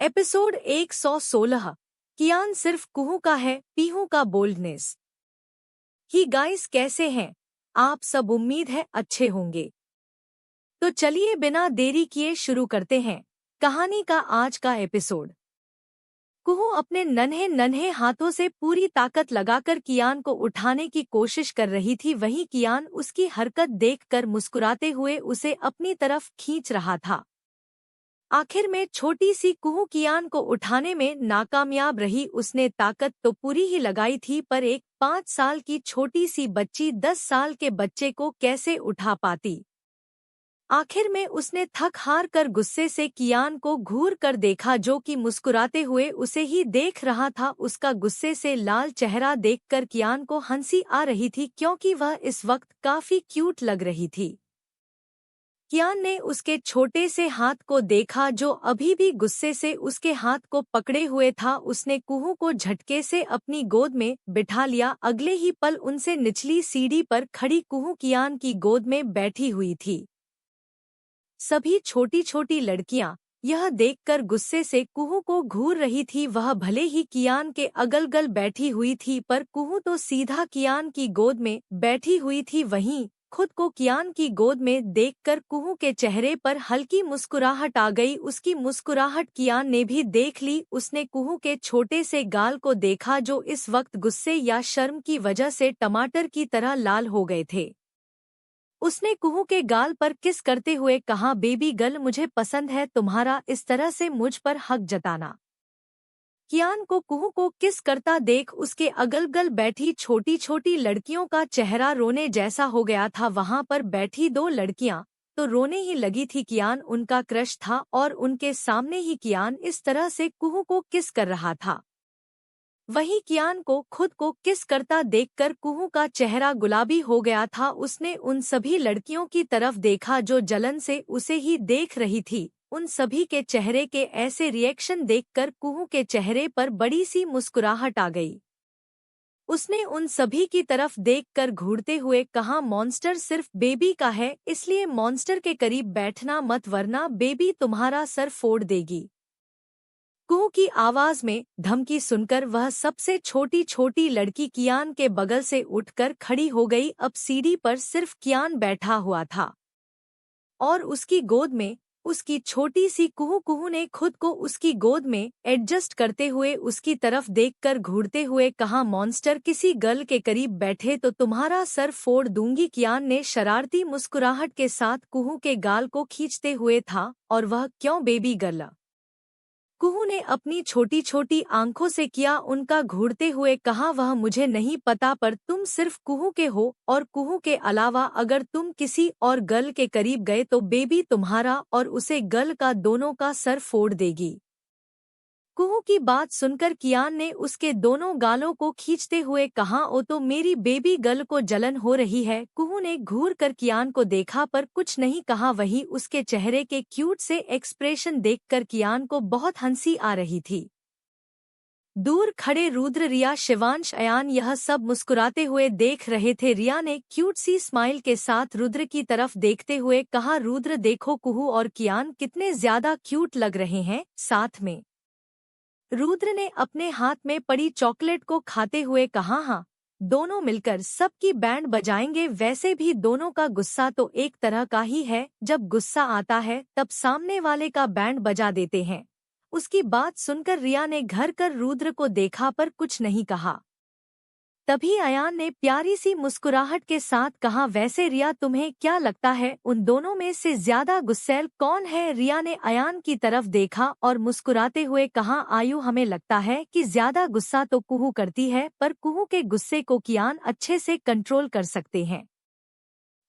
Episode 116। कियान सिर्फ कुहू का है, पीहू का बोल्डनेस। ही गाइस, कैसे हैं आप सब? उम्मीद है अच्छे होंगे। तो चलिए बिना देरी किए शुरू करते हैं कहानी का आज का एपिसोड। कुहू अपने नन्हे नन्हे हाथों से पूरी ताकत लगाकर कियान को उठाने की कोशिश कर रही थी। वहीं कियान उसकी हरकत देखकर मुस्कुराते हुए उसे अपनी तरफ खींच रहा था। आखिर में छोटी सी कुहू कियान को उठाने में नाकामयाब रही। उसने ताकत तो पूरी ही लगाई थी, पर एक 5 साल की छोटी सी बच्ची 10 साल के बच्चे को कैसे उठा पाती। आखिर में उसने थक हार कर गुस्से से कियान को घूर कर देखा, जो कि मुस्कुराते हुए उसे ही देख रहा था। उसका गुस्से से लाल चेहरा देखकर कियान को हंसी आ रही थी, क्योंकि वह इस वक्त काफी क्यूट लग रही थी। कियान ने उसके छोटे से हाथ को देखा, जो अभी भी गुस्से से उसके हाथ को पकड़े हुए था। उसने कुहू को झटके से अपनी गोद में बिठा लिया। अगले ही पल उनसे निचली सीढ़ी पर खड़ी कुहू कियान की गोद में बैठी हुई थी। सभी छोटी छोटी लड़कियां यह देखकर गुस्से से कुहू को घूर रही थी। वह भले ही कियान के अगल-गल बैठी हुई थी, पर कुहू तो सीधा कियान की गोद में बैठी हुई थी। वहीं खुद को कियान की गोद में देखकर कुहू के चेहरे पर हल्की मुस्कुराहट आ गई। उसकी मुस्कुराहट कियान ने भी देख ली। उसने कुहू के छोटे से गाल को देखा, जो इस वक्त गुस्से या शर्म की वजह से टमाटर की तरह लाल हो गए थे। उसने कुहू के गाल पर किस करते हुए कहा, बेबी गर्ल, मुझे पसंद है तुम्हारा इस तरह से मुझ पर हक जताना। कियान को कुहू को किस करता देख उसके अगल-गल बैठी छोटी छोटी लड़कियों का चेहरा रोने जैसा हो गया था। वहां पर बैठी 2 लड़कियां तो रोने ही लगी थी। कियान उनका क्रश था और उनके सामने ही कियान इस तरह से कुहू को किस कर रहा था। वहीं कियान को खुद को किस करता देखकर कुहू का चेहरा गुलाबी हो गया था। उसने उन सभी लड़कियों की तरफ देखा जो जलन से उसे ही देख रही थी। उन सभी के चेहरे के ऐसे रिएक्शन देखकर कुहू के चेहरे पर बड़ी सी मुस्कुराहट आ गई। उसने उन सभी की तरफ देखकर घूरते हुए कहा, मॉन्स्टर सिर्फ बेबी का है, इसलिए मॉन्स्टर के करीब बैठना मत, वरना बेबी तुम्हारा सर फोड़ देगी। कुहू की आवाज में धमकी सुनकर वह सबसे छोटी छोटी लड़की कियान के बगल से उठकर खड़ी हो गई। अब सीढ़ी पर सिर्फ कियान बैठा हुआ था और उसकी गोद में उसकी छोटी सी कुहू। कुहू ने खुद को उसकी गोद में एडजस्ट करते हुए उसकी तरफ देखकर घूरते हुए कहा, मॉन्स्टर किसी गर्ल के करीब बैठे तो तुम्हारा सर फोड़ दूंगी। कियान ने शरारती मुस्कुराहट के साथ कुहू के गाल को खींचते हुए था, और वह क्यों बेबी गर्ल? कुहू ने अपनी छोटी छोटी आंखों से किया उनका घूरते हुए कहा, वह मुझे नहीं पता, पर तुम सिर्फ कुहू के हो, और कुहू के अलावा अगर तुम किसी और गर्ल के करीब गए तो बेबी तुम्हारा और उसे गर्ल का दोनों का सर फोड़ देगी। कुहू की बात सुनकर कियान ने उसके दोनों गालों को खींचते हुए कहा, ओ तो मेरी बेबी गर्ल को जलन हो रही है। कुहू ने घूर कर कियान को देखा पर कुछ नहीं कहा। वहीं उसके चेहरे के क्यूट से एक्सप्रेशन देखकर कियान को बहुत हंसी आ रही थी। दूर खड़े रुद्र, रिया, शिवांश, अयान यह सब मुस्कुराते हुए देख रहे थे। रिया ने क्यूट सी स्माइल के साथ रुद्र की तरफ देखते हुए कहा, रुद्र देखो कुहू और कियान कितने ज्यादा क्यूट लग रहे हैं साथ में। रुद्र ने अपने हाथ में पड़ी चॉकलेट को खाते हुए कहा, हाँ, दोनों मिलकर सबकी बैंड बजाएंगे। वैसे भी दोनों का गुस्सा तो एक तरह का ही है, जब गुस्सा आता है तब सामने वाले का बैंड बजा देते हैं। उसकी बात सुनकर रिया ने घर कर रुद्र को देखा पर कुछ नहीं कहा। तभी अयान ने प्यारी सी मुस्कुराहट के साथ कहा, वैसे रिया तुम्हें क्या लगता है उन दोनों में से ज्यादा गुस्सैल कौन है? रिया ने अयान की तरफ देखा और मुस्कुराते हुए कहा, आयु, हमें लगता है कि ज्यादा गुस्सा तो कुहू करती है, पर कुहू के गुस्से को कियान अच्छे से कंट्रोल कर सकते हैं।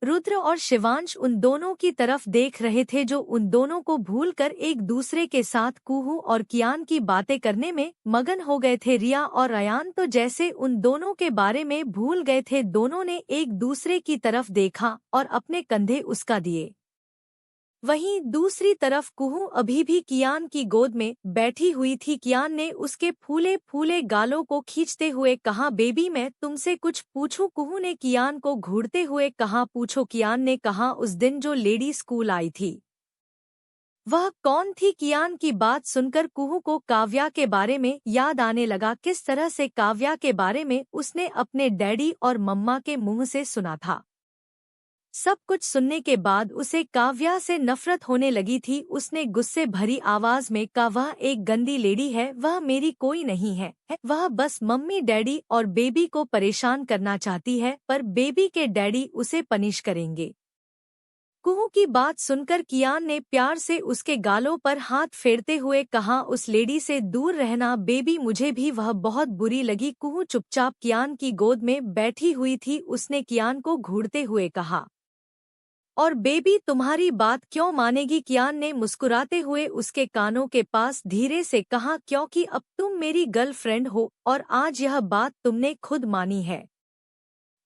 रुद्र और शिवांश उन दोनों की तरफ देख रहे थे, जो उन दोनों को भूलकर एक दूसरे के साथ कुहू और कियान की बातें करने में मगन हो गए थे। रिया और अयान तो जैसे उन दोनों के बारे में भूल गए थे। दोनों ने एक दूसरे की तरफ देखा और अपने कंधे उसका दिए। वहीं दूसरी तरफ कुहू अभी भी कियान की गोद में बैठी हुई थी। कियान ने उसके फूले फूले गालों को खींचते हुए कहा, बेबी मैं तुमसे कुछ पूछूं? कुहू ने कियान को घूरते हुए कहा, पूछो। कियान ने कहा, उस दिन जो लेडी स्कूल आई थी वह कौन थी? कियान की बात सुनकर कुहू को काव्या के बारे में याद आने लगा, किस तरह से काव्या के बारे में उसने अपने डैडी और मम्मा के मुंह से सुना था। सब कुछ सुनने के बाद उसे काव्या से नफरत होने लगी थी। उसने गुस्से भरी आवाज में कहा, वह एक गंदी लेडी है, वह मेरी कोई नहीं है, वह बस मम्मी डैडी और बेबी को परेशान करना चाहती है, पर बेबी के डैडी उसे पनिश करेंगे। कुहू की बात सुनकर कियान ने प्यार से उसके गालों पर हाथ फेरते हुए कहा, उस लेडी से दूर रहना बेबी, मुझे भी वह बहुत बुरी लगी। कुहू चुपचाप कियान की गोद में बैठी हुई थी। उसने कियान को घूरते हुए कहा, और बेबी तुम्हारी बात क्यों मानेगी? कियान ने मुस्कुराते हुए उसके कानों के पास धीरे से कहा, क्योंकि अब तुम मेरी गर्लफ्रेंड हो और आज यह बात तुमने खुद मानी है।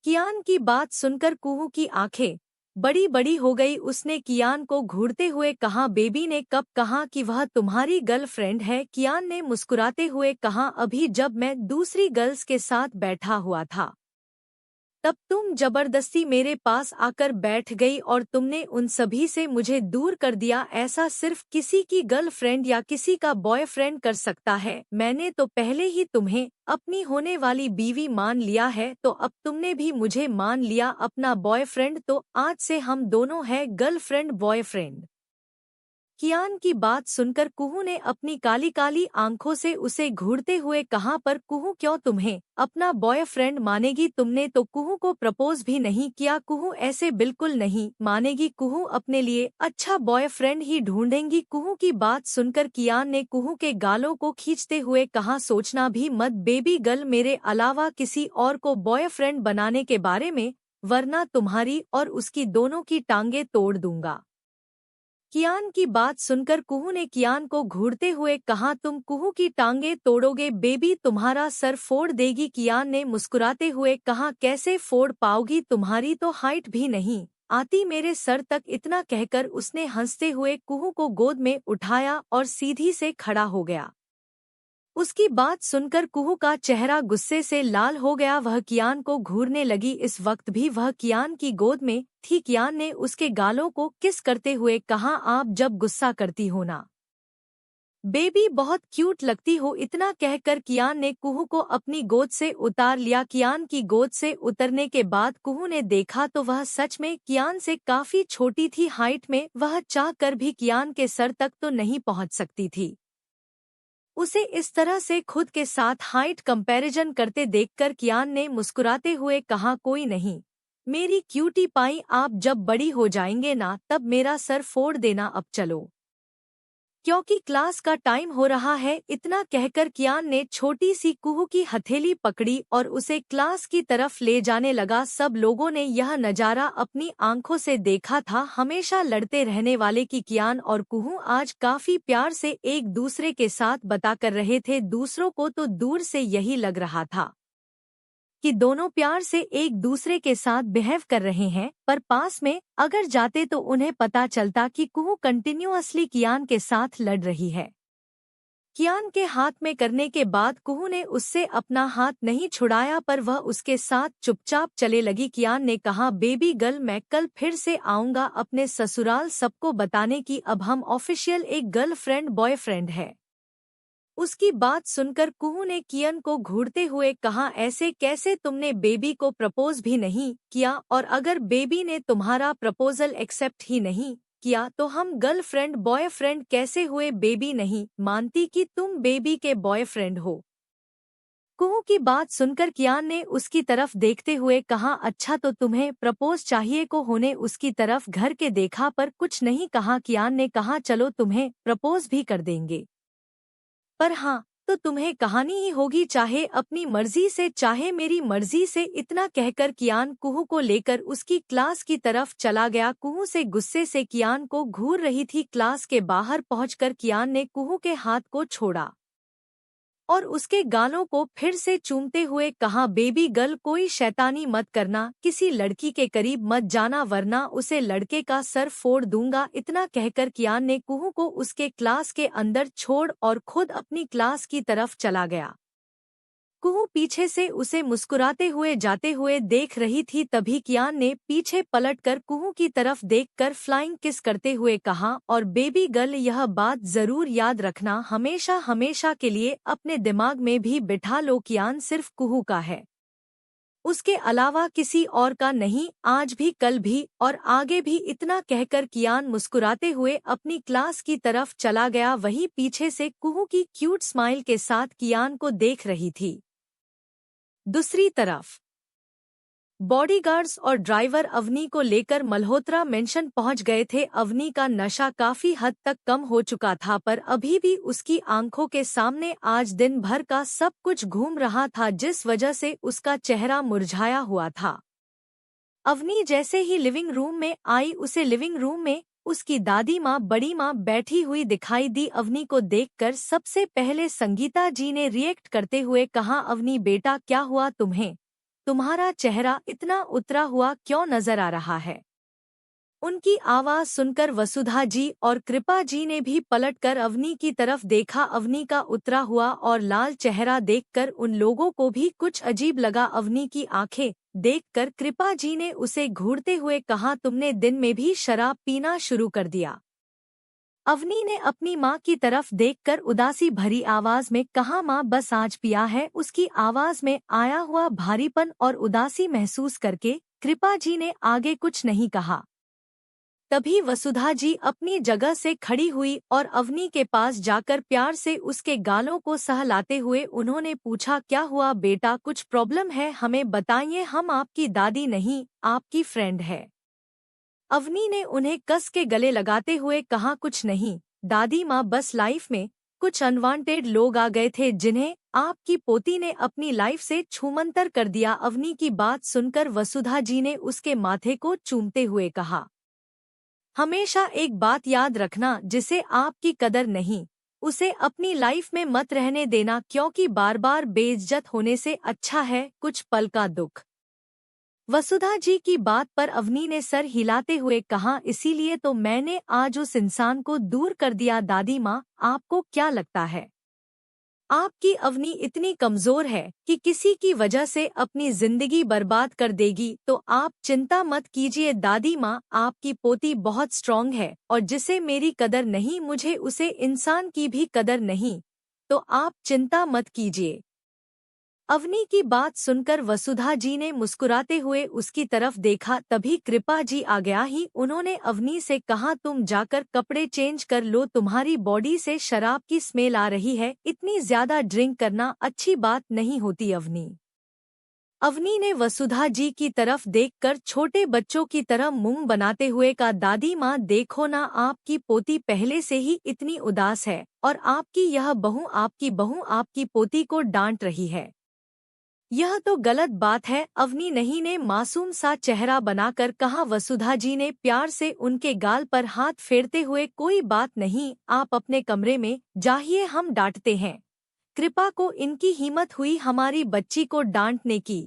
कियान की बात सुनकर कुहू की आंखें बड़ी बड़ी हो गई। उसने कियान को घूरते हुए कहा, बेबी ने कब कहा कि वह तुम्हारी गर्लफ्रेंड है? कियान ने मुस्कुराते हुए कहा, अभी जब मैं दूसरी गर्ल्स के साथ बैठा हुआ था तब तुम जबरदस्ती मेरे पास आकर बैठ गई और तुमने उन सभी से मुझे दूर कर दिया। ऐसा सिर्फ किसी की गर्लफ्रेंड या किसी का बॉयफ्रेंड कर सकता है। मैंने तो पहले ही तुम्हें अपनी होने वाली बीवी मान लिया है, तो अब तुमने भी मुझे मान लिया अपना बॉयफ्रेंड, तो आज से हम दोनों हैं गर्लफ्रेंड बॉयफ्रेंड। कियान की बात सुनकर कुहू ने अपनी काली काली आंखों से उसे घूरते हुए कहा, पर कुहू क्यों तुम्हें अपना बॉयफ्रेंड मानेगी? तुमने तो कुहू को प्रपोज भी नहीं किया। कुहू ऐसे बिल्कुल नहीं मानेगी, कुहू अपने लिए अच्छा बॉयफ्रेंड ही ढूंढेंगी। कुहू की बात सुनकर कियान ने कुहू के गालों को खींचते हुए कहा, सोचना भी मत बेबी गर्ल मेरे अलावा किसी और को बॉयफ्रेंड बनाने के बारे में, वरना तुम्हारी और उसकी दोनों की टांगे तोड़ दूंगा। कियान की बात सुनकर कुहू ने कियान को घूरते हुए कहा, तुम कुहू की टांगे तोड़ोगे? बेबी तुम्हारा सर फोड़ देगी। कियान ने मुस्कुराते हुए कहा, कैसे फोड़ पाओगी? तुम्हारी तो हाइट भी नहीं आती मेरे सर तक। इतना कहकर उसने हंसते हुए कुहू को गोद में उठाया और सीधी से खड़ा हो गया। उसकी बात सुनकर कुहू का चेहरा गुस्से से लाल हो गया। वह कियान को घूरने लगी। इस वक्त भी वह कियान की गोद में थी। कियान ने उसके गालों को किस करते हुए कहा, आप जब गुस्सा करती हो ना बेबी, बहुत क्यूट लगती हो। इतना कहकर कियान ने कुहू को अपनी गोद से उतार लिया। कियान की गोद से उतरने के बाद कुहू ने देखा तो वह सच में कियान से काफी छोटी थी हाइट में। वह चाह कर भी कियान के सर तक तो नहीं पहुंच सकती थी। उसे इस तरह से खुद के साथ हाइट कंपैरिजन करते देखकर कियान ने मुस्कुराते हुए कहा, कोई नहीं मेरी क्यूटी पाई, आप जब बड़ी हो जाएंगे ना तब मेरा सर फोड़ देना। अब चलो, क्योंकि क्लास का टाइम हो रहा है। इतना कहकर कियान ने छोटी सी कुहू की हथेली पकड़ी और उसे क्लास की तरफ ले जाने लगा। सब लोगों ने यह नज़ारा अपनी आंखों से देखा था। हमेशा लड़ते रहने वाले की कियान और कुहू आज काफी प्यार से एक दूसरे के साथ बता कर रहे थे। दूसरों को तो दूर से यही लग रहा था कि दोनों प्यार से एक दूसरे के साथ बिहेव कर रहे हैं, पर पास में अगर जाते तो उन्हें पता चलता कि कुहू कंटिन्यूअसली कियान के साथ लड़ रही है। कियान के हाथ में करने के बाद कुहू ने उससे अपना हाथ नहीं छुड़ाया, पर वह उसके साथ चुपचाप चले लगी। कियान ने कहा, बेबी गर्ल मैं कल फिर से आऊंगा अपने ससुराल सबको बताने की अब हम ऑफिशियल एक गर्लफ्रेंड बॉयफ्रेंड है। उसकी बात सुनकर कुहू ने कियान को घूरते हुए कहा, ऐसे कैसे? तुमने बेबी को प्रपोज भी नहीं किया, और अगर बेबी ने तुम्हारा प्रपोजल एक्सेप्ट ही नहीं किया तो हम गर्लफ्रेंड बॉयफ्रेंड कैसे हुए? बेबी नहीं मानती कि तुम बेबी के बॉयफ्रेंड हो। कुहू की बात सुनकर कियान ने उसकी तरफ देखते हुए कहा, अच्छा तो तुम्हें प्रपोज चाहिए? को होने उसकी तरफ घर के देखा पर कुछ नहीं कहा। कियान ने कहा, चलो तुम्हें प्रपोज भी कर देंगे, पर हाँ तो तुम्हें कहानी ही होगी, चाहे अपनी मर्जी से चाहे मेरी मर्जी से। इतना कहकर कियान कुहू को लेकर उसकी क्लास की तरफ चला गया। कुहू से गुस्से से कियान को घूर रही थी। क्लास के बाहर पहुंचकर कियान ने कुहू के हाथ को छोड़ा और उसके गालों को फिर से चूमते हुए कहा, बेबी गर्ल कोई शैतानी मत करना, किसी लड़की के करीब मत जाना वरना उसे लड़के का सर फोड़ दूंगा। इतना कहकर कियान ने कुहू को उसके क्लास के अंदर छोड़ और खुद अपनी क्लास की तरफ चला गया। कुहू पीछे से उसे मुस्कुराते हुए जाते हुए देख रही थी। तभी कियान ने पीछे पलटकर कुहू की तरफ देखकर फ्लाइंग किस करते हुए कहा, और बेबी गर्ल, यह बात जरूर याद रखना, हमेशा हमेशा के लिए अपने दिमाग में भी बिठा लो, कियान सिर्फ कुहू का है, उसके अलावा किसी और का नहीं, आज भी कल भी और आगे भी। इतना कहकर कियान मुस्कुराते हुए अपनी क्लास की तरफ चला गया। वहीं पीछे से कुहू की क्यूट स्माइल के साथ कियान को देख रही थी। दूसरी तरफ बॉडीगार्ड्स और ड्राइवर अवनी को लेकर मल्होत्रा मेंशन पहुंच गए थे। अवनी का नशा काफी हद तक कम हो चुका था, पर अभी भी उसकी आंखों के सामने आज दिन भर का सब कुछ घूम रहा था, जिस वजह से उसका चेहरा मुरझाया हुआ था। अवनी जैसे ही लिविंग रूम में आई, उसे लिविंग रूम में उसकी दादी माँ, बड़ी माँ बैठी हुई दिखाई दी। अवनी को देखकर सबसे पहले संगीता जी ने रिएक्ट करते हुए कहा, अवनी बेटा, क्या हुआ तुम्हें? तुम्हारा चेहरा इतना उतरा हुआ क्यों नजर आ रहा है? उनकी आवाज सुनकर वसुधा जी और कृपा जी ने भी पलटकर अवनी की तरफ देखा। अवनी का उतरा हुआ और लाल चेहरा देखकर उन लोगों को भी कुछ अजीब लगा। अवनी की आंखें देखकर कृपा जी ने उसे घूरते हुए कहा, तुमने दिन में भी शराब पीना शुरू कर दिया? अवनी ने अपनी माँ की तरफ देखकर उदासी भरी आवाज में कहा, माँ बस आज पिया है। उसकी आवाज में आया हुआ भारीपन और उदासी महसूस करके कृपा जी ने आगे कुछ नहीं कहा। तभी वसुधा जी अपनी जगह से खड़ी हुई और अवनी के पास जाकर प्यार से उसके गालों को सहलाते हुए उन्होंने पूछा, क्या हुआ बेटा, कुछ प्रॉब्लम है? हमें बताइए, हम आपकी दादी नहीं, आपकी फ्रेंड है। अवनी ने उन्हें कस के गले लगाते हुए कहा, कुछ नहीं दादी माँ, बस लाइफ में कुछ अनवांटेड लोग आ गए थे जिन्हें आपकी पोती ने अपनी लाइफ से छूमंतर कर दिया। अवनी की बात सुनकर वसुधा जी ने उसके माथे को चूमते हुए कहा, हमेशा एक बात याद रखना, जिसे आपकी कदर नहीं उसे अपनी लाइफ में मत रहने देना, क्योंकि बार बार बेइज्जत होने से अच्छा है कुछ पल का दुख। वसुधा जी की बात पर अवनी ने सर हिलाते हुए कहा, इसीलिए तो मैंने आज उस इंसान को दूर कर दिया। दादी माँ, आपको क्या लगता है आपकी अवनी इतनी कमजोर है कि किसी की वजह से अपनी जिंदगी बर्बाद कर देगी? तो आप चिंता मत कीजिए दादी माँ, आपकी पोती बहुत स्ट्रांग है, और जिसे मेरी कदर नहीं, मुझे उसे इंसान की भी कदर नहीं, तो आप चिंता मत कीजिए। अवनी की बात सुनकर वसुधा जी ने मुस्कुराते हुए उसकी तरफ देखा। तभी कृपा जी आ गया ही उन्होंने अवनी से कहा, तुम जाकर कपड़े चेंज कर लो, तुम्हारी बॉडी से शराब की स्मेल आ रही है, इतनी ज्यादा ड्रिंक करना अच्छी बात नहीं होती। अवनी ने वसुधा जी की तरफ देखकर छोटे बच्चों की तरह मुंह बनाते हुए कहा, दादी माँ देखो ना, आपकी पोती पहले से ही इतनी उदास है और आपकी बहू आपकी पोती को डांट रही है। यह तो गलत बात है। अवनी नहीं ने मासूम सा चेहरा बनाकर कहा। वसुधा जी ने प्यार से उनके गाल पर हाथ फेरते हुए, कोई बात नहीं, आप अपने कमरे में जाइए, हम डांटते हैं। कृपा को इनकी हिम्मत हुई हमारी बच्ची को डांटने की।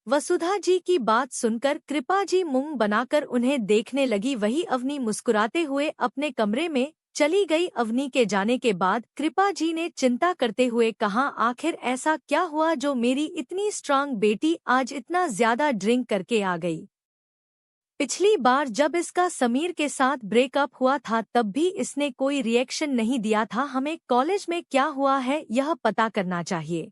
वसुधा जी की बात सुनकर कृपा जी मुंह बनाकर उन्हें देखने लगी। वही अवनी मुस्कुराते हुए अपने कमरे में चली गई। अवनी के जाने के बाद कृपा जी ने चिंता करते हुए कहा, आखिर ऐसा क्या हुआ जो मेरी इतनी स्ट्रांग बेटी आज इतना ज्यादा ड्रिंक करके आ गई? पिछली बार जब इसका समीर के साथ ब्रेकअप हुआ था तब भी इसने कोई रिएक्शन नहीं दिया था। हमें कॉलेज में क्या हुआ है यह पता करना चाहिए।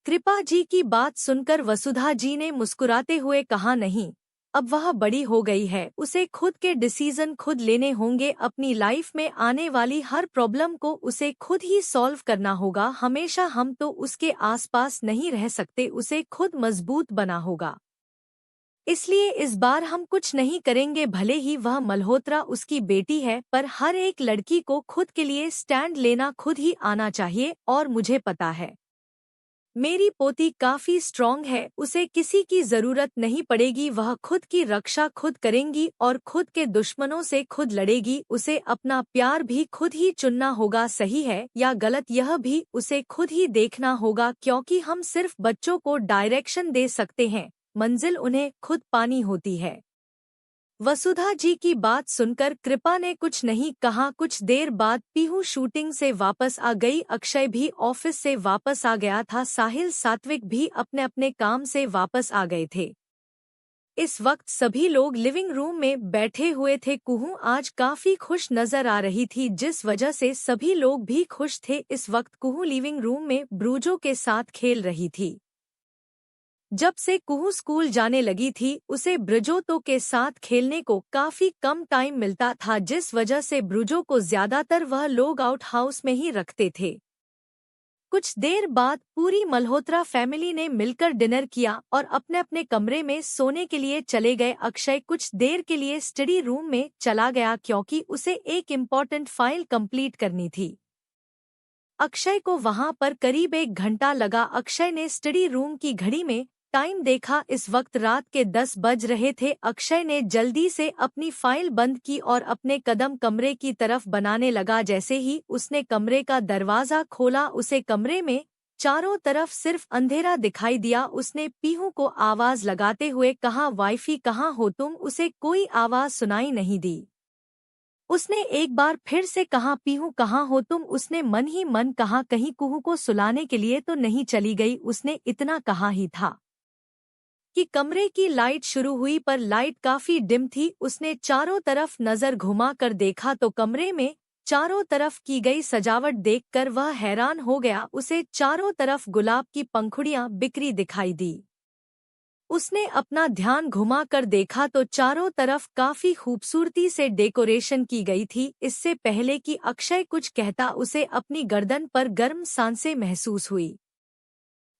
कृपा जी की बात सुनकर वसुधा जी ने मुस्कुराते हुए कहा, नहीं, अब वह बड़ी हो गई है, उसे खुद के डिसीजन खुद लेने होंगे। अपनी लाइफ में आने वाली हर प्रॉब्लम को उसे खुद ही सॉल्व करना होगा। हमेशा हम तो उसके आसपास नहीं रह सकते, उसे खुद मजबूत बना होगा। इसलिए इस बार हम कुछ नहीं करेंगे। भले ही वह मल्होत्रा उसकी बेटी है, पर हर एक लड़की को खुद के लिए स्टैंड लेना खुद ही आना चाहिए। और मुझे पता है मेरी पोती काफी स्ट्रांग है, उसे किसी की जरूरत नहीं पड़ेगी, वह खुद की रक्षा खुद करेंगी और खुद के दुश्मनों से खुद लड़ेगी। उसे अपना प्यार भी खुद ही चुनना होगा, सही है या गलत यह भी उसे खुद ही देखना होगा, क्योंकि हम सिर्फ बच्चों को डायरेक्शन दे सकते हैं, मंजिल उन्हें खुद पानी होती है। वसुधा जी की बात सुनकर कृपा ने कुछ नहीं कहा। कुछ देर बाद पीहू शूटिंग से वापस आ गई, अक्षय भी ऑफिस से वापस आ गया था, साहिल सात्विक भी अपने अपने काम से वापस आ गए थे। इस वक्त सभी लोग लिविंग रूम में बैठे हुए थे। कुहू आज काफी खुश नजर आ रही थी, जिस वजह से सभी लोग भी खुश थे। इस वक्त कुहू लिविंग रूम में ब्रूजो के साथ खेल रही थी। जब से कुहू स्कूल जाने लगी थी, उसे ब्रजोतो के साथ खेलने को काफी कम टाइम मिलता था, जिस वजह से ब्रुजो को ज्यादातर वह लोग आउट हाउस में ही रखते थे। कुछ देर बाद पूरी मल्होत्रा फैमिली ने मिलकर डिनर किया और अपने अपने कमरे में सोने के लिए चले गए। अक्षय कुछ देर के लिए स्टडी रूम में चला गया क्योंकि उसे एक इम्पॉर्टेंट फाइल कंप्लीट करनी थी। अक्षय को वहां पर करीब 1 घंटा लगा। अक्षय ने स्टडी रूम की घड़ी में टाइम देखा, इस वक्त रात के 10 बज रहे थे। अक्षय ने जल्दी से अपनी फाइल बंद की और अपने कदम कमरे की तरफ बनाने लगा। जैसे ही उसने कमरे का दरवाजा खोला, उसे कमरे में चारों तरफ सिर्फ अंधेरा दिखाई दिया। उसने पीहू को आवाज लगाते हुए कहा, वाइफी कहाँ हो तुम? उसे कोई आवाज सुनाई नहीं दी। उसने एक बार फिर से कहा, पीहू कहाँ हो तुम? उसने मन ही मन कहा, कहीं कुहू को सुलाने के लिए तो नहीं चली गई। उसने इतना कहा ही था कि कमरे की लाइट शुरू हुई, पर लाइट काफी डिम थी। उसने चारों तरफ नजर घुमा कर देखा तो कमरे में चारों तरफ की गई सजावट देखकर वह हैरान हो गया। उसे चारों तरफ गुलाब की पंखुड़ियां बिखरी दिखाई दी। उसने अपना ध्यान घुमा कर देखा तो चारों तरफ काफी खूबसूरती से डेकोरेशन की गई थी। इससे पहले कि अक्षय कुछ कहता, उसे अपनी गर्दन पर गर्म सांसें महसूस हुई।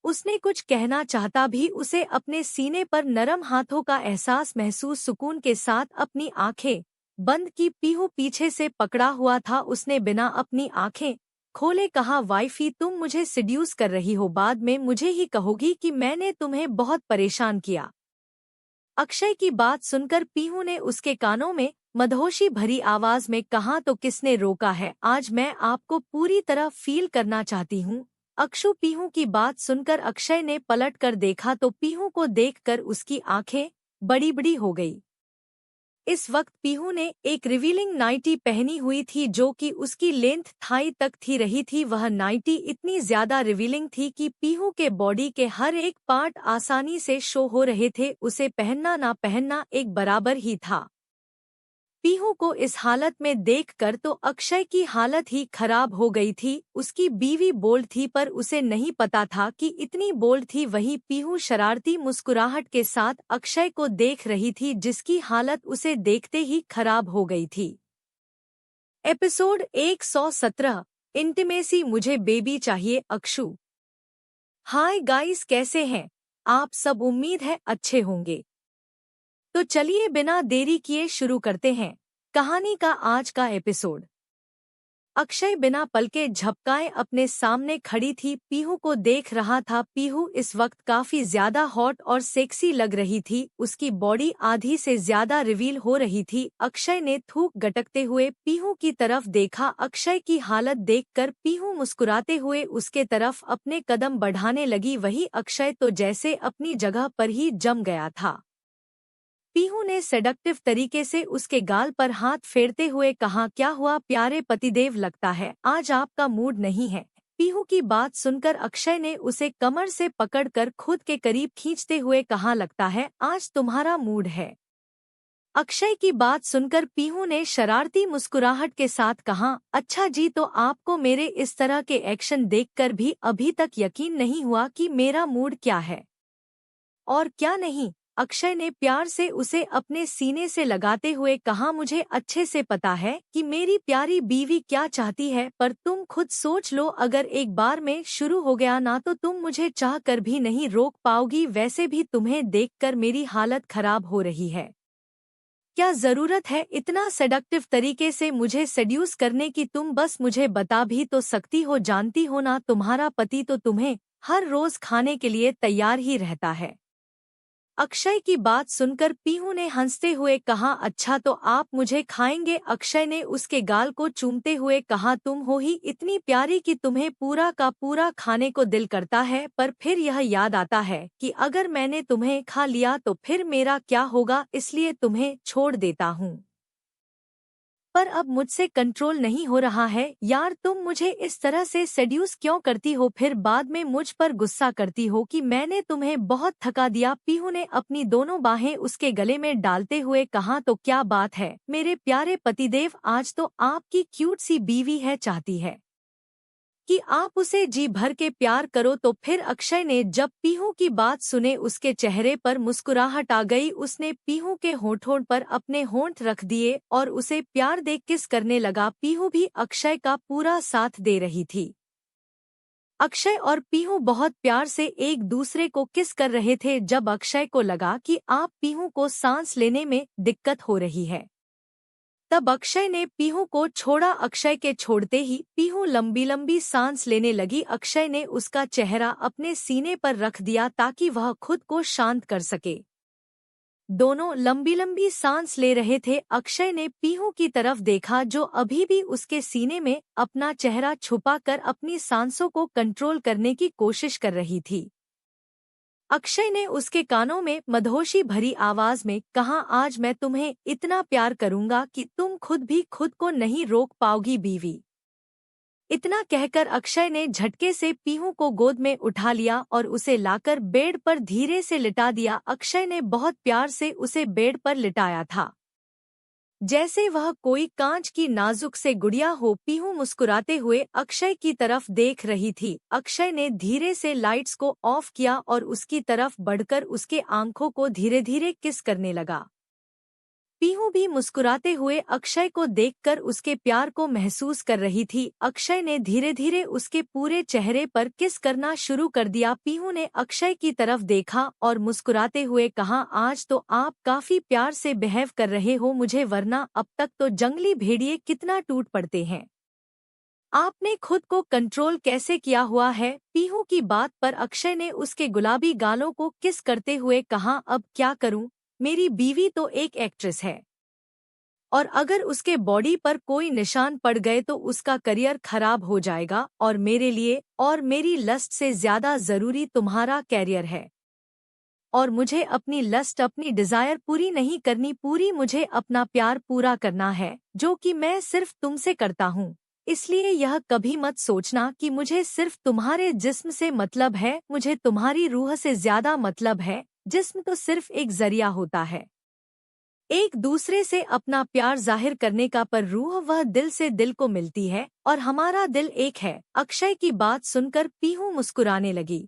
उसने कुछ कहना चाहता भी, उसे अपने सीने पर नरम हाथों का एहसास महसूस। सुकून के साथ अपनी आंखें बंद की, पीहू पीछे से पकड़ा हुआ था। उसने बिना अपनी आंखें खोले कहा, वाइफी तुम मुझे सिड्यूस कर रही हो, बाद में मुझे ही कहोगी कि मैंने तुम्हें बहुत परेशान किया। अक्षय की बात सुनकर पीहू ने उसके कानों में मदहोशी भरी आवाज में कहा, तो किसने रोका है? आज मैं आपको पूरी तरह फील करना चाहती हूँ। अक्षु पीहू की बात सुनकर अक्षय ने पलट कर देखा तो पीहू को देखकर उसकी आंखें बड़ी बड़ी हो गई। इस वक्त पीहू ने एक रिवीलिंग नाइटी पहनी हुई थी जो कि उसकी लेंथ थाई तक थी रही थी। वह नाइटी इतनी ज्यादा रिवीलिंग थी कि पीहू के बॉडी के हर एक पार्ट आसानी से शो हो रहे थे। उसे पहनना ना पहनना एक बराबर ही था। पीहू को इस हालत में देखकर तो अक्षय की हालत ही खराब हो गई थी। उसकी बीवी बोल्ड थी, पर उसे नहीं पता था कि इतनी बोल्ड थी। वही पीहू शरारती मुस्कुराहट के साथ अक्षय को देख रही थी, जिसकी हालत उसे देखते ही खराब हो गई थी। एपिसोड 117 इंटीमेसी, मुझे बेबी चाहिए। अक्षु। हाय गाइस, कैसे हैं आप सब? उम्मीद है अच्छे होंगे। तो चलिए बिना देरी किए शुरू करते हैं कहानी का आज का एपिसोड। अक्षय बिना पलके झपकाए अपने सामने खड़ी थी, पीहू को देख रहा था। पीहू इस वक्त काफी ज्यादा हॉट और सेक्सी लग रही थी। उसकी बॉडी आधी से ज्यादा रिवील हो रही थी। अक्षय ने थूक गटकते हुए पीहू की तरफ देखा। अक्षय की हालत देखकर पीहू मुस्कुराते हुए उसके तरफ अपने कदम बढ़ाने लगी। वही अक्षय तो जैसे अपनी जगह पर ही जम गया था। पीहू ने सेडक्टिव तरीके से उसके गाल पर हाथ फेरते हुए कहा, क्या हुआ प्यारे पतिदेव, लगता है आज आपका मूड नहीं है। पीहू की बात सुनकर अक्षय ने उसे कमर से पकड़कर खुद के करीब खींचते हुए कहा, लगता है आज तुम्हारा मूड है। अक्षय की बात सुनकर पीहू ने शरारती मुस्कुराहट के साथ कहा, अच्छा जी, तो आपको मेरे इस तरह के एक्शन देखकर भी अभी तक यकीन नहीं हुआ कि मेरा मूड क्या है और क्या नहीं? अक्षय ने प्यार से उसे अपने सीने से लगाते हुए कहा, मुझे अच्छे से पता है कि मेरी प्यारी बीवी क्या चाहती है, पर तुम खुद सोच लो, अगर एक बार में शुरू हो गया ना तो तुम मुझे चाह कर भी नहीं रोक पाओगी। वैसे भी तुम्हें देखकर मेरी हालत खराब हो रही है। क्या जरूरत है इतना सेडक्टिव तरीके से मुझे सेड्यूस करने की? तुम बस मुझे बता भी तो सकती हो। जानती हो ना, तुम्हारा पति तो तुम्हें हर रोज खाने के लिए तैयार ही रहता है। अक्षय की बात सुनकर पीहू ने हंसते हुए कहा, अच्छा तो आप मुझे खाएंगे? अक्षय ने उसके गाल को चूमते हुए कहा, तुम हो ही इतनी प्यारी कि तुम्हें पूरा का पूरा खाने को दिल करता है, पर फिर यह याद आता है कि अगर मैंने तुम्हें खा लिया तो फिर मेरा क्या होगा, इसलिए तुम्हें छोड़ देता हूँ। पर अब मुझसे कंट्रोल नहीं हो रहा है। यार तुम मुझे इस तरह से सेड्यूस क्यों करती हो, फिर बाद में मुझ पर गुस्सा करती हो कि मैंने तुम्हें बहुत थका दिया। पीहू ने अपनी दोनों बाहें उसके गले में डालते हुए कहा, तो क्या बात है मेरे प्यारे पतिदेव, आज तो आपकी क्यूट सी बीवी है, चाहती है कि आप उसे जी भर के प्यार करो। तो फिर अक्षय ने जब पीहू की बात सुने उसके चेहरे पर मुस्कुराहट आ गई। उसने पीहू के होठों पर अपने होंठ रख दिए और उसे प्यार दे किस करने लगा। पीहू भी अक्षय का पूरा साथ दे रही थी। अक्षय और पीहू बहुत प्यार से एक दूसरे को किस कर रहे थे। जब अक्षय को लगा कि आप पीहू को सांस लेने में दिक्कत हो रही है, तब अक्षय ने पीहू को छोड़ा। अक्षय के छोड़ते ही पीहू लंबी लंबी सांस लेने लगी। अक्षय ने उसका चेहरा अपने सीने पर रख दिया ताकि वह खुद को शांत कर सके। दोनों लंबी लंबी सांस ले रहे थे। अक्षय ने पीहू की तरफ देखा जो अभी भी उसके सीने में अपना चेहरा छुपाकर अपनी सांसों को कंट्रोल करने की कोशिश कर रही थी। अक्षय ने उसके कानों में मदहोशी भरी आवाज में कहा, आज मैं तुम्हें इतना प्यार करूंगा कि तुम खुद भी खुद को नहीं रोक पाओगी बीवी। इतना कहकर अक्षय ने झटके से पीहू को गोद में उठा लिया और उसे लाकर बेड पर धीरे से लिटा दिया। अक्षय ने बहुत प्यार से उसे बेड पर लिटाया था, जैसे वह कोई कांच की नाजुक से गुड़िया हो। पीहू मुस्कुराते हुए अक्षय की तरफ देख रही थी। अक्षय ने धीरे से लाइट्स को ऑफ किया और उसकी तरफ बढ़कर उसके आंखों को धीरे धीरे किस करने लगा। पीहू भी मुस्कुराते हुए अक्षय को देखकर उसके प्यार को महसूस कर रही थी। अक्षय ने धीरे धीरे उसके पूरे चेहरे पर किस करना शुरू कर दिया। पीहू ने अक्षय की तरफ देखा और मुस्कुराते हुए कहा, आज तो आप काफी प्यार से बिहेव कर रहे हो मुझे, वरना अब तक तो जंगली भेड़िए कितना टूट पड़ते हैं। आपने खुद को कंट्रोल कैसे किया हुआ है? पीहू की बात पर अक्षय ने उसके गुलाबी गालों को किस करते हुए कहा, अब क्या करूं? मेरी बीवी तो एक एक्ट्रेस है और अगर उसके बॉडी पर कोई निशान पड़ गए तो उसका करियर खराब हो जाएगा, और मेरे लिए और मेरी लस्ट से ज्यादा जरूरी तुम्हारा कैरियर है। और मुझे अपनी लस्ट, अपनी डिजायर पूरी नहीं करनी, पूरी मुझे अपना प्यार पूरा करना है, जो कि मैं सिर्फ तुमसे करता हूँ। इसलिए यह कभी मत सोचना कि मुझे सिर्फ तुम्हारे जिस्म से मतलब है, मुझे तुम्हारी रूह से ज्यादा मतलब है। जिस्म तो सिर्फ एक जरिया होता है एक दूसरे से अपना प्यार जाहिर करने का, पर रूह वह दिल से दिल को मिलती है और हमारा दिल एक है। अक्षय की बात सुनकर पीहू मुस्कुराने लगी।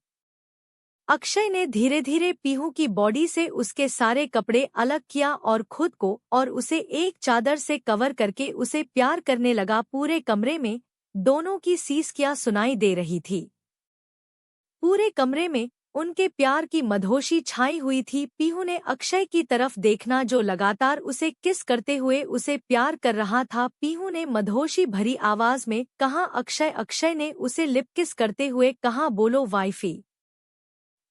अक्षय ने धीरे धीरे पीहू की बॉडी से उसके सारे कपड़े अलग किया और खुद को और उसे एक चादर से कवर करके उसे प्यार करने लगा। पूरे कमरे में दोनों की सीसकियां सुनाई दे रही थी। पूरे कमरे में उनके प्यार की मधोशी छाई हुई थी। पीहू ने अक्षय की तरफ देखना जो लगातार उसे किस करते हुए उसे प्यार कर रहा था। पीहू ने मधोशी भरी आवाज में कहा, अक्षय। अक्षय ने उसे लिप किस करते हुए कहा, बोलो वाइफी।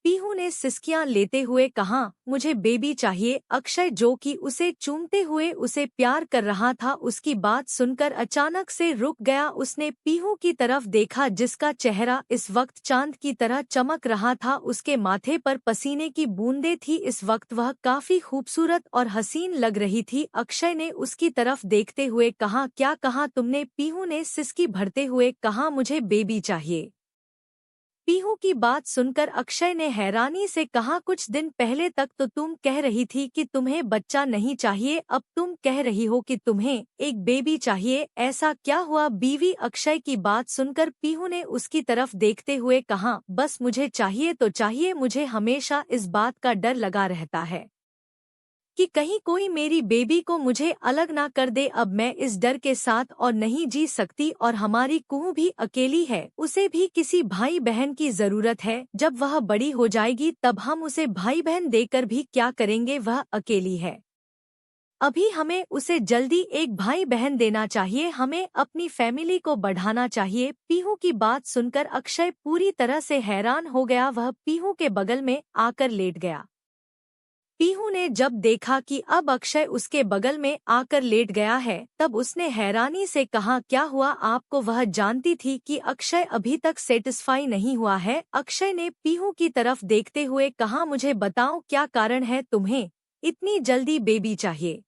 पीहू ने सिसकियां लेते हुए कहा, मुझे बेबी चाहिए। अक्षय जो कि उसे चूमते हुए उसे प्यार कर रहा था, उसकी बात सुनकर अचानक से रुक गया। उसने पीहू की तरफ देखा जिसका चेहरा इस वक्त चांद की तरह चमक रहा था। उसके माथे पर पसीने की बूंदें थी। इस वक्त वह काफी खूबसूरत और हसीन लग रही थी। अक्षय ने उसकी तरफ देखते हुए कहा, क्या कहा तुमने? पीहू ने सिसकी भरते हुए कहा, मुझे बेबी चाहिए। पीहू की बात सुनकर अक्षय ने हैरानी से कहा, कुछ दिन पहले तक तो तुम कह रही थी कि तुम्हें बच्चा नहीं चाहिए, अब तुम कह रही हो कि तुम्हें एक बेबी चाहिए, ऐसा क्या हुआ बीवी? अक्षय की बात सुनकर पीहू ने उसकी तरफ देखते हुए कहा, बस मुझे चाहिए तो चाहिए। मुझे हमेशा इस बात का डर लगा रहता है कि कहीं कोई मेरी बेबी को मुझे अलग ना कर दे। अब मैं इस डर के साथ और नहीं जी सकती, और हमारी कुहू भी अकेली है, उसे भी किसी भाई बहन की जरूरत है। जब वह बड़ी हो जाएगी तब हम उसे भाई बहन देकर भी क्या करेंगे, वह अकेली है। अभी हमें उसे जल्दी एक भाई बहन देना चाहिए, हमें अपनी फैमिली को बढ़ाना चाहिए। पीहू की बात सुनकर अक्षय पूरी तरह से हैरान हो गया। वह पीहू के बगल में आकर लेट गया। पीहू ने जब देखा कि अब अक्षय उसके बगल में आकर लेट गया है, तब उसने हैरानी से कहा, क्या हुआ आपको? वह जानती थी कि अक्षय अभी तक सेटिस्फाई नहीं हुआ है। अक्षय ने पीहू की तरफ देखते हुए कहा, मुझे बताओ क्या कारण है तुम्हें इतनी जल्दी बेबी चाहिए?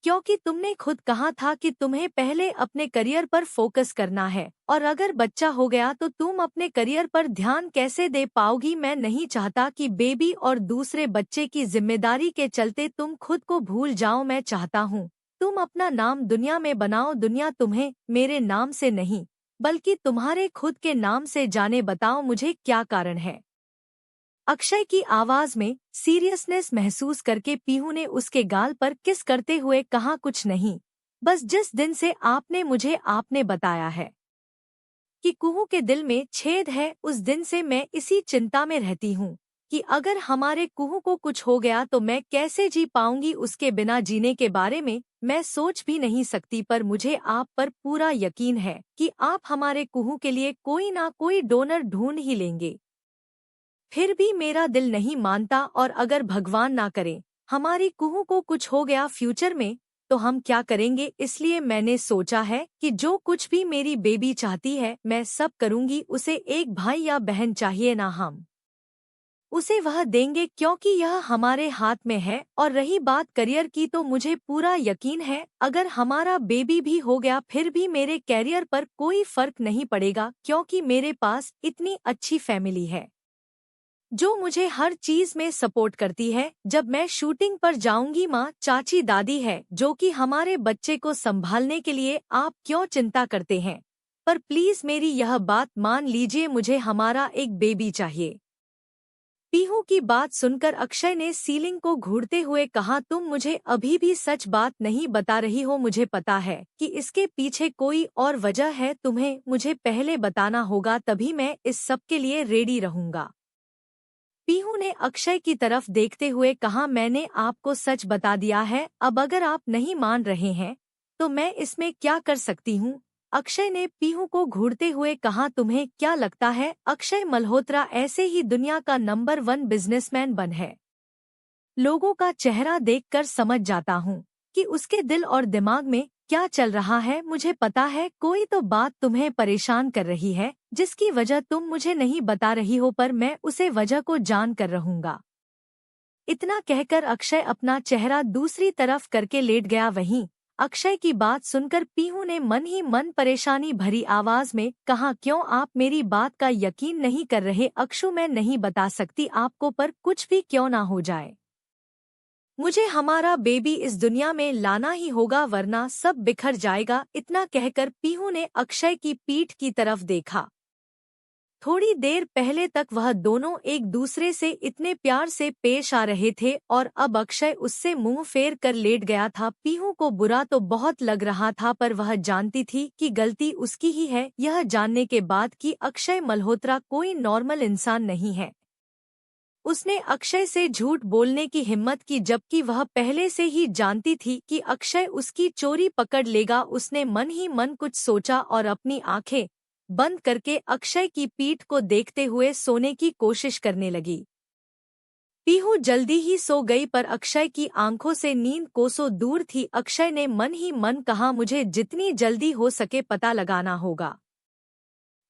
क्योंकि तुमने खुद कहा था कि तुम्हें पहले अपने करियर पर फोकस करना है, और अगर बच्चा हो गया तो तुम अपने करियर पर ध्यान कैसे दे पाओगी? मैं नहीं चाहता कि बेबी और दूसरे बच्चे की जिम्मेदारी के चलते तुम खुद को भूल जाओ। मैं चाहता हूँ तुम अपना नाम दुनिया में बनाओ। दुनिया तुम्हें मेरे नाम से नहीं बल्कि तुम्हारे खुद के नाम से जाने। बताओ मुझे क्या कारण है? अक्षय की आवाज में सीरियसनेस महसूस करके पीहू ने उसके गाल पर किस करते हुए कहा, कुछ नहीं, बस जिस दिन से आपने बताया है कि कुहू के दिल में छेद है, उस दिन से मैं इसी चिंता में रहती हूँ कि अगर हमारे कुहू को कुछ हो गया तो मैं कैसे जी पाऊंगी। उसके बिना जीने के बारे में मैं सोच भी नहीं सकती, पर मुझे आप पर पूरा यकीन है कि आप हमारे कुहू के लिए कोई ना कोई डोनर ढूंढ ही लेंगे। फिर भी मेरा दिल नहीं मानता, और अगर भगवान ना करे हमारी कुहू को कुछ हो गया फ्यूचर में, तो हम क्या करेंगे? इसलिए मैंने सोचा है कि जो कुछ भी मेरी बेबी चाहती है मैं सब करूंगी। उसे एक भाई या बहन चाहिए ना, हम उसे वह देंगे क्योंकि यह हमारे हाथ में है। और रही बात करियर की, तो मुझे पूरा यकीन है अगर हमारा बेबी भी हो गया फिर भी मेरे कैरियर पर कोई फर्क नहीं पड़ेगा, क्योंकि मेरे पास इतनी अच्छी फैमिली है जो मुझे हर चीज में सपोर्ट करती है। जब मैं शूटिंग पर जाऊंगी, माँ, चाची, दादी है जो कि हमारे बच्चे को संभालने के लिए। आप क्यों चिंता करते हैं? पर प्लीज मेरी यह बात मान लीजिए, मुझे हमारा एक बेबी चाहिए। पीहू की बात सुनकर अक्षय ने सीलिंग को घूरते हुए कहा, तुम मुझे अभी भी सच बात नहीं बता रही हो। मुझे पता है कि इसके पीछे कोई और वजह है, तुम्हें मुझे पहले बताना होगा, तभी मैं इस सब के लिए रेडी रहूंगा। पीहू ने अक्षय की तरफ देखते हुए कहा, मैंने आपको सच बता दिया है, अब अगर आप नहीं मान रहे हैं तो मैं इसमें क्या कर सकती हूँ? अक्षय ने पीहू को घूरते हुए कहा, तुम्हें क्या लगता है अक्षय मल्होत्रा ऐसे ही दुनिया का नंबर 1 बिजनेसमैन बन है? लोगों का चेहरा देखकर समझ जाता हूँ कि उसके दिल और दिमाग में क्या चल रहा है। मुझे पता है कोई तो बात तुम्हें परेशान कर रही है जिसकी वजह तुम मुझे नहीं बता रही हो, पर मैं उसे वजह को जान कर रहूंगा। इतना कहकर अक्षय अपना चेहरा दूसरी तरफ करके लेट गया। वहीं अक्षय की बात सुनकर पीहू ने मन ही मन परेशानी भरी आवाज में कहा, क्यों आप मेरी बात का यकीन नहीं कर रहे? अक्षु, मैं नहीं बता सकती आपको, पर कुछ भी क्यों ना हो जाए मुझे हमारा बेबी इस दुनिया में लाना ही होगा, वरना सब बिखर जाएगा। इतना कहकर पीहू ने अक्षय की पीठ की तरफ देखा। थोड़ी देर पहले तक वह दोनों एक दूसरे से इतने प्यार से पेश आ रहे थे, और अब अक्षय उससे मुंह फेर कर लेट गया था। पीहू को बुरा तो बहुत लग रहा था, पर वह जानती थी कि गलती उसकी ही है, यह जानने के बाद कि अक्षय मल्होत्रा कोई नॉर्मल इंसान नहीं है। उसने अक्षय से झूठ बोलने की हिम्मत की, जबकि वह पहले से ही जानती थी कि अक्षय उसकी चोरी पकड़ लेगा। उसने मन ही मन कुछ सोचा और अपनी आंखें बंद करके अक्षय की पीठ को देखते हुए सोने की कोशिश करने लगी। पीहू जल्दी ही सो गई, पर अक्षय की आंखों से नींद कोसों दूर थी। अक्षय ने मन ही मन कहा, मुझे जितनी जल्दी हो सके पता लगाना होगा,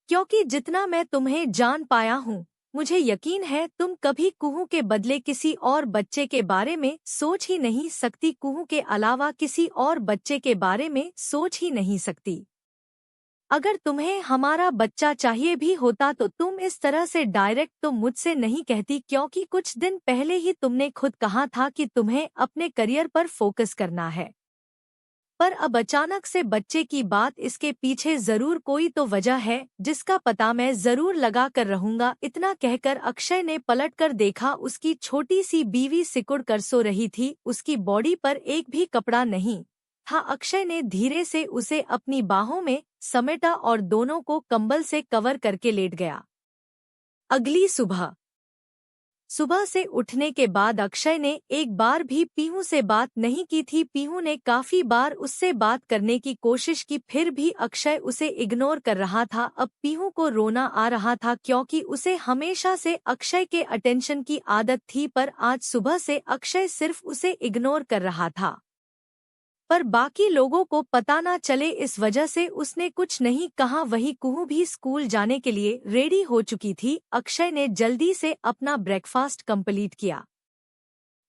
क्योंकि जितना मैं तुम्हें जान पाया हूँ मुझे यकीन है तुम कभी कुहू के बदले किसी और बच्चे के बारे में सोच ही नहीं सकती। कुहू के अलावा किसी और बच्चे के बारे में सोच ही नहीं सकती। अगर तुम्हें हमारा बच्चा चाहिए भी होता तो तुम इस तरह से डायरेक्ट तो मुझसे नहीं कहती, क्योंकि कुछ दिन पहले ही तुमने खुद कहा था कि तुम्हें अपने करियर पर फोकस करना है। पर अब अचानक से बच्चे की बात, इसके पीछे जरूर कोई तो वजह है जिसका पता मैं जरूर लगा कर रहूंगा। इतना कहकर अक्षय ने पलटकर देखा, उसकी छोटी सी बीवी सिकुड़ कर सो रही थी, उसकी बॉडी पर एक भी कपड़ा नहीं था। अक्षय ने धीरे से उसे अपनी बाहों में समेटा और दोनों को कंबल से कवर करके लेट गया। अगली सुबह सुबह से उठने के बाद अक्षय ने एक बार भी पीहू से बात नहीं की थी। पीहू ने काफी बार उससे बात करने की कोशिश की, फिर भी अक्षय उसे इग्नोर कर रहा था। अब पीहू को रोना आ रहा था क्योंकि उसे हमेशा से अक्षय के अटेंशन की आदत थी, पर आज सुबह से अक्षय सिर्फ उसे इग्नोर कर रहा था। पर बाकी लोगों को पता ना चले इस वजह से उसने कुछ नहीं कहा। वही कुहू भी स्कूल जाने के लिए रेडी हो चुकी थी। अक्षय ने जल्दी से अपना ब्रेकफास्ट कंप्लीट किया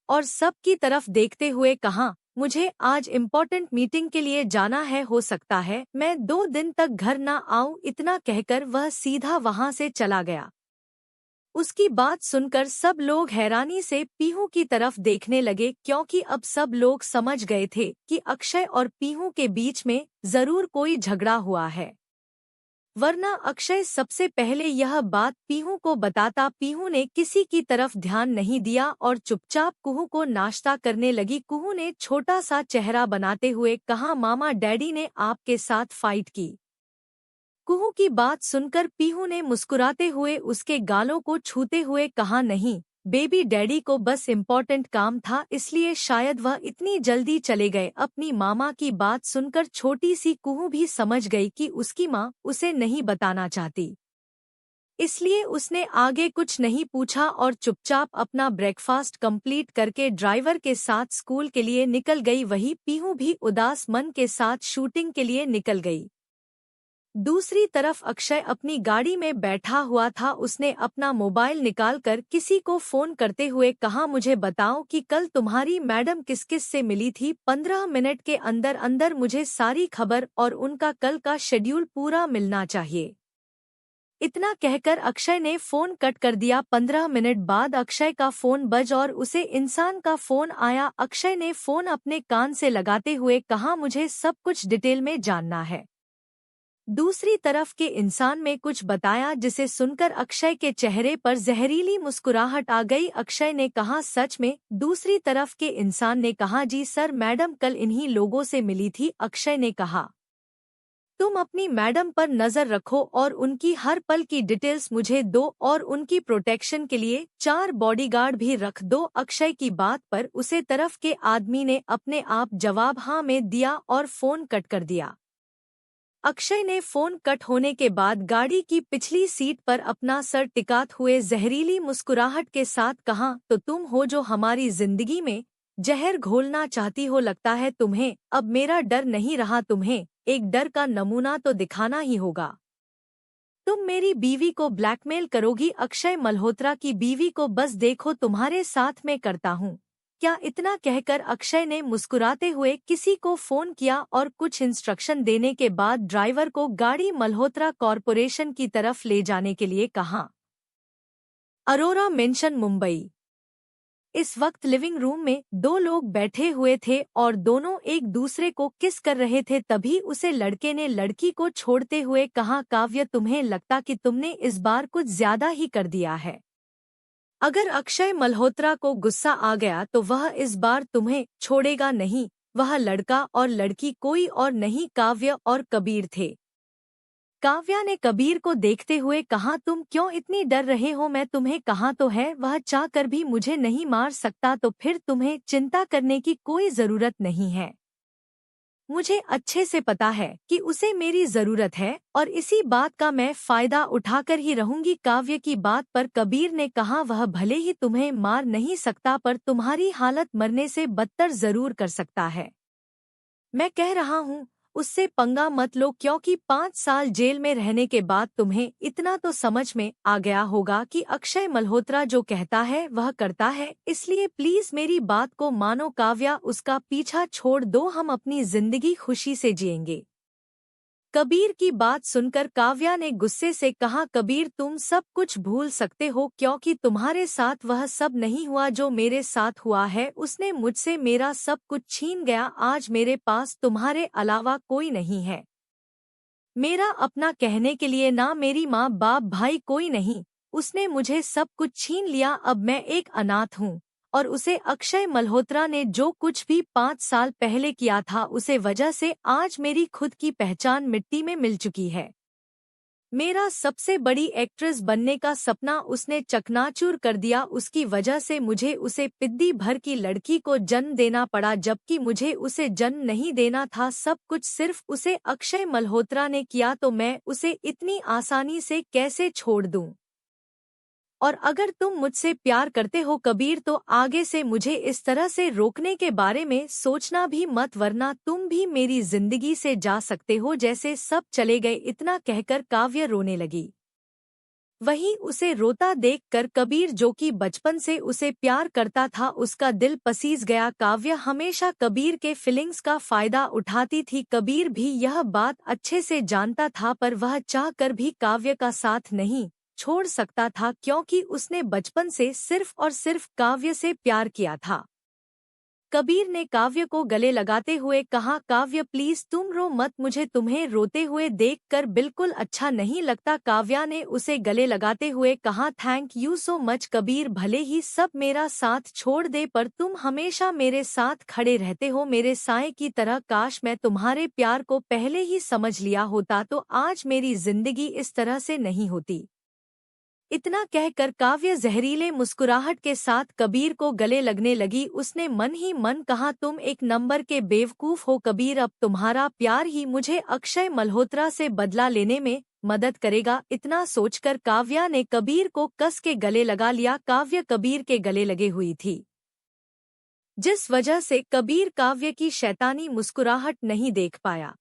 और सबकी तरफ देखते हुए कहा, मुझे आज इम्पोर्टेंट मीटिंग के लिए जाना है, हो सकता है मैं 2 दिन तक घर ना आऊं। इतना कहकर वह सीधा वहां से चला गया। उसकी बात सुनकर सब लोग हैरानी से पीहू की तरफ देखने लगे क्योंकि अब सब लोग समझ गए थे कि अक्षय और पीहू के बीच में जरूर कोई झगड़ा हुआ है, वरना अक्षय सबसे पहले यह बात पीहू को बताता। पीहू ने किसी की तरफ ध्यान नहीं दिया और चुपचाप कुहू को नाश्ता करने लगी। कुहू ने छोटा सा चेहरा बनाते हुए कहा, मामा डैडी ने आपके साथ फाइट की। कुहू की बात सुनकर पीहू ने मुस्कुराते हुए उसके गालों को छूते हुए कहा, नहीं बेबी, डैडी को बस इम्पोर्टेंट काम था इसलिए शायद वह इतनी जल्दी चले गए। अपनी मामा की बात सुनकर छोटी सी कुहू भी समझ गई कि उसकी माँ उसे नहीं बताना चाहती, इसलिए उसने आगे कुछ नहीं पूछा और चुपचाप अपना ब्रेकफास्ट कंप्लीट करके ड्राइवर के साथ स्कूल के लिए निकल गई। वही पीहू भी उदास मन के साथ शूटिंग के लिए निकल गई। दूसरी तरफ अक्षय अपनी गाड़ी में बैठा हुआ था। उसने अपना मोबाइल निकालकर किसी को फोन करते हुए कहा, मुझे बताओ कि कल तुम्हारी मैडम किस किस से मिली थी। 15 मिनट के अंदर अंदर मुझे सारी खबर और उनका कल का शेड्यूल पूरा मिलना चाहिए। इतना कहकर अक्षय ने फोन कट कर दिया। 15 मिनट बाद अक्षय का फोन बज और उसे इंसान का फोन आया। अक्षय ने फोन अपने कान से लगाते हुए कहा, मुझे सब कुछ डिटेल में जानना है। दूसरी तरफ के इंसान में कुछ बताया जिसे सुनकर अक्षय के चेहरे पर जहरीली मुस्कुराहट आ गई। अक्षय ने कहा, सच में? दूसरी तरफ के इंसान ने कहा, जी सर, मैडम कल इन्हीं लोगों से मिली थी। अक्षय ने कहा, तुम अपनी मैडम पर नजर रखो और उनकी हर पल की डिटेल्स मुझे दो और उनकी प्रोटेक्शन के लिए 4 बॉडीगार्ड भी रख दो। अक्षय की बात पर उसे तरफ के आदमी ने अपने आप जवाब हाँ में दिया और फोन कट कर दिया। अक्षय ने फोन कट होने के बाद गाड़ी की पिछली सीट पर अपना सर टिकाते हुए जहरीली मुस्कुराहट के साथ कहा, तो तुम हो जो हमारी जिंदगी में जहर घोलना चाहती हो। लगता है तुम्हें अब मेरा डर नहीं रहा। तुम्हें एक डर का नमूना तो दिखाना ही होगा। तुम मेरी बीवी को ब्लैकमेल करोगी। अक्षय मल्होत्रा की बीवी को बस देखो तुम्हारे साथ मैं करता हूँ क्या। इतना कहकर अक्षय ने मुस्कुराते हुए किसी को फोन किया और कुछ इंस्ट्रक्शन देने के बाद ड्राइवर को गाड़ी मल्होत्रा कॉरपोरेशन की तरफ ले जाने के लिए कहा। अरोरा मेंशन, मुंबई। इस वक्त लिविंग रूम में 2 लोग बैठे हुए थे और दोनों एक दूसरे को किस कर रहे थे। तभी उसे लड़के ने लड़की को छोड़ते हुए कहा, काव्य, तुम्हें लगता कि तुमने इस बार कुछ ज्यादा ही कर दिया है। अगर अक्षय मल्होत्रा को गुस्सा आ गया तो वह इस बार तुम्हें छोड़ेगा नहीं। वह लड़का और लड़की कोई और नहीं, काव्य और कबीर थे। काव्या ने कबीर को देखते हुए कहा, तुम क्यों इतनी डर रहे हो? मैं तुम्हें कहा तो है, वह चाह कर भी मुझे नहीं मार सकता, तो फिर तुम्हें चिंता करने की कोई जरूरत नहीं है। मुझे अच्छे से पता है कि उसे मेरी जरूरत है और इसी बात का मैं फायदा उठाकर ही रहूंगी। काव्य की बात पर कबीर ने कहा, वह भले ही तुम्हें मार नहीं सकता पर तुम्हारी हालत मरने से बदतर जरूर कर सकता है। मैं कह रहा हूँ उससे पंगा मत लो, क्योंकि 5 साल जेल में रहने के बाद तुम्हें इतना तो समझ में आ गया होगा कि अक्षय मल्होत्रा जो कहता है वह करता है। इसलिए प्लीज मेरी बात को मानो काव्या, उसका पीछा छोड़ दो, हम अपनी जिंदगी खुशी से जिएंगे। कबीर की बात सुनकर काव्या ने गुस्से से कहा, कबीर, तुम सब कुछ भूल सकते हो क्योंकि तुम्हारे साथ वह सब नहीं हुआ जो मेरे साथ हुआ है। उसने मुझसे मेरा सब कुछ छीन गया। आज मेरे पास तुम्हारे अलावा कोई नहीं है। मेरा अपना कहने के लिए ना मेरी माँ बाप भाई कोई नहीं। उसने मुझे सब कुछ छीन लिया। अब मैं एक अनाथ हूँ और उसे अक्षय मल्होत्रा ने जो कुछ भी 5 साल पहले किया था उसे वजह से आज मेरी खुद की पहचान मिट्टी में मिल चुकी है। मेरा सबसे बड़ी एक्ट्रेस बनने का सपना उसने चकनाचूर कर दिया। उसकी वजह से मुझे उसे पिद्दी भर की लड़की को जन्म देना पड़ा, जबकि मुझे उसे जन्म नहीं देना था। सब कुछ सिर्फ उसे अक्षय मल्होत्रा ने किया, तो मैं उसे इतनी आसानी से कैसे छोड़ दूं? और अगर तुम मुझसे प्यार करते हो कबीर, तो आगे से मुझे इस तरह से रोकने के बारे में सोचना भी मत, वरना तुम भी मेरी जिंदगी से जा सकते हो जैसे सब चले गए। इतना कहकर काव्य रोने लगी। वहीं उसे रोता देखकर कबीर, जो कि बचपन से उसे प्यार करता था, उसका दिल पसीज गया। काव्य हमेशा कबीर के फीलिंग्स का फायदा उठाती थी। कबीर भी यह बात अच्छे से जानता था, पर वह चाहकर भी काव्य का साथ नहीं छोड़ सकता था, क्योंकि उसने बचपन से सिर्फ और सिर्फ काव्य से प्यार किया था। कबीर ने काव्य को गले लगाते हुए कहा, काव्य प्लीज तुम रो मत, मुझे तुम्हें रोते हुए देखकर बिल्कुल अच्छा नहीं लगता। काव्या ने उसे गले लगाते हुए कहा, thank you so much Kabir, भले ही सब मेरा साथ छोड़ दे, पर तुम हमेशा मेरे साथ खड़े रहते हो, मेरे साए की तरह। काश मैं तुम्हारे प्यार को पहले ही समझ लिया होता, तो आज मेरी जिंदगी इस तरह से नहीं होती। इतना कहकर काव्य जहरीले मुस्कुराहट के साथ कबीर को गले लगने लगी। उसने मन ही मन कहा, तुम एक नंबर के बेवकूफ हो कबीर, अब तुम्हारा प्यार ही मुझे अक्षय मल्होत्रा से बदला लेने में मदद करेगा। इतना सोचकर काव्या ने कबीर को कस के गले लगा लिया। काव्य कबीर के गले लगे हुई थी, जिस वजह से कबीर काव्य की शैतानी मुस्कुराहट नहीं देख पाया।